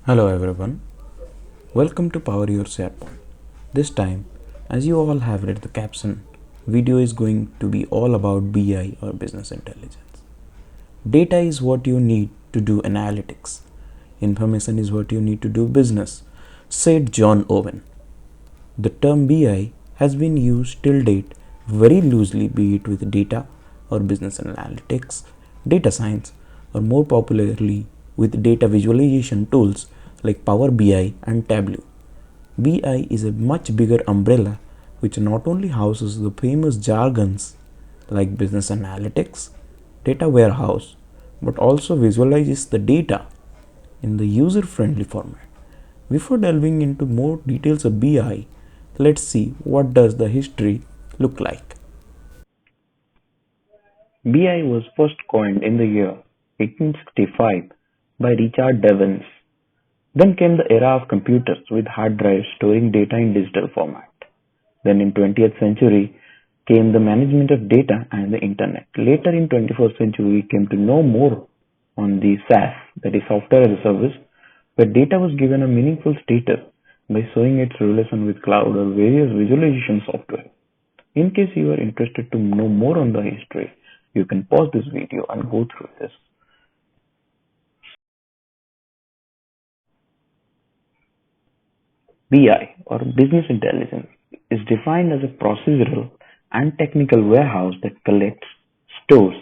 Hello everyone, welcome to Power Your SharePoint. This time, as you all have read the caption, video is going to be all about BI or business intelligence. Data is what you need to do analytics. Information is what you need to do business, said John Owen. The term BI has been used till date very loosely, be it with data or business analytics, data science, or more popularly with data visualization tools like Power BI and Tableau. BI is a much bigger umbrella which not only houses the famous jargons like business analytics, data warehouse, but also visualizes the data in the user-friendly format. Before delving into more details of BI, let's see what does the history look like. BI was first coined in the year 1865 by Richard Devens. Then came the era of computers with hard drives storing data in digital format. Then in 20th century came the management of data and the internet. Later in 21st century we came to know more on the SaaS, that is software as a service, where data was given a meaningful status by showing its relation with cloud or various visualization software. In case you are interested to know more on the history, you can pause this video and go through this. BI or business intelligence is defined as a procedural and technical warehouse that collects, stores,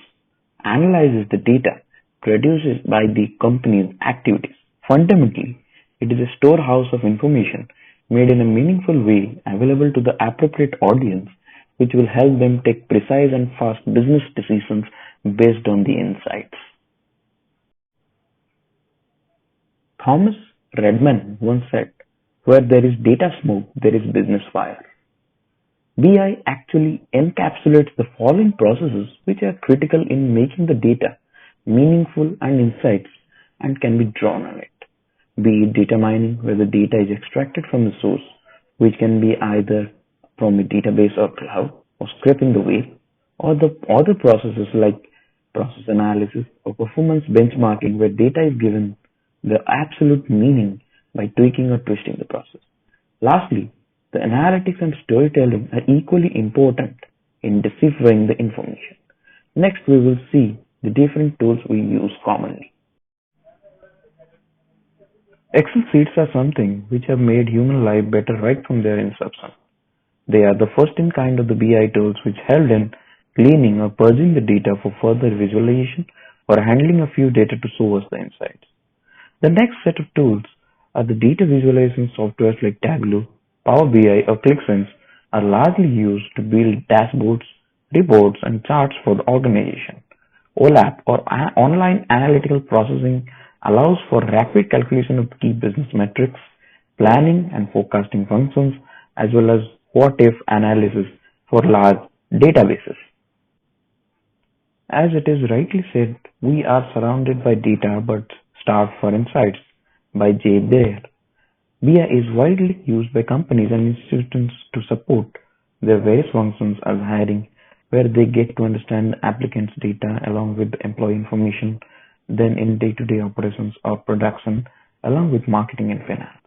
analyzes the data produced by the company's activities. Fundamentally, it is a storehouse of information made in a meaningful way available to the appropriate audience, which will help them take precise and fast business decisions based on the insights. Thomas Redman once said, "Where there is data smoke, there is business fire." BI actually encapsulates the following processes which are critical in making the data meaningful and insights and can be drawn on it. Be it data mining, where the data is extracted from the source, which can be either from a database or cloud, or scraping the web, or the other processes like process analysis or performance benchmarking, where data is given the absolute meaning by tweaking or twisting the process. Lastly, the analytics and storytelling are equally important in deciphering the information. Next, we will see the different tools we use commonly. Excel sheets are something which have made human life better right from their inception. They are the first in kind of the BI tools which help in cleaning or purging the data for further visualization or handling a few data to show us the insights. The next set of tools are the data visualization softwares like Tableau, Power BI, or ClickSense are largely used to build dashboards, reports, and charts for the organization. OLAP or online analytical processing allows for rapid calculation of key business metrics, planning and forecasting functions, as well as what-if analysis for large databases. As it is rightly said, we are surrounded by data but starved for insights by J. Baer. BI is widely used by companies and institutions to support their various functions as hiring, where they get to understand the applicant's data along with the employee information, then in day-to-day operations or production along with marketing and finance.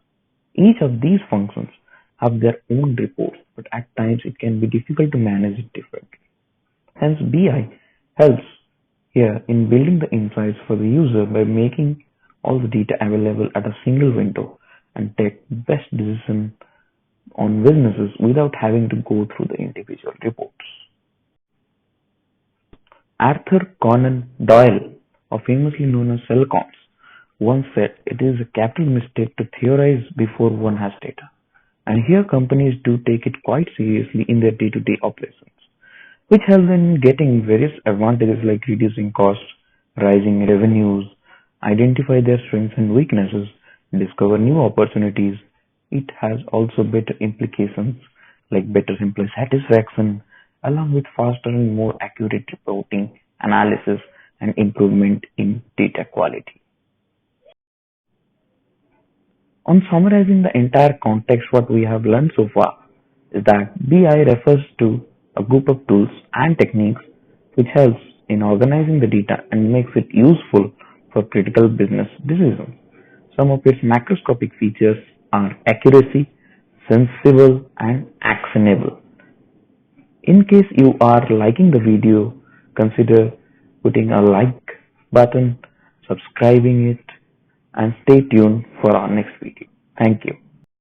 Each of these functions have their own reports, but at times it can be difficult to manage it differently. Hence, BI helps here in building the insights for the user by making all the data available at a single window and take best decision on businesses without having to go through the individual reports. Arthur Conan Doyle, or famously known as Sherlock Holmes, once said it is a capital mistake to theorize before one has data. And here companies do take it quite seriously in their day-to-day operations, which helps them in getting various advantages like reducing costs, rising revenues, identify their strengths and weaknesses, discover new opportunities. It has also better implications like better employee satisfaction, along with faster and more accurate reporting, analysis, and improvement in data quality. On summarizing the entire context, what we have learned so far is that BI refers to a group of tools and techniques which helps in organizing the data and makes it useful for critical business decisions. Some of its macroscopic features are accuracy, sensible, and actionable. In case you are liking the video, consider putting a like button, subscribing it, and stay tuned for our next video. Thank you.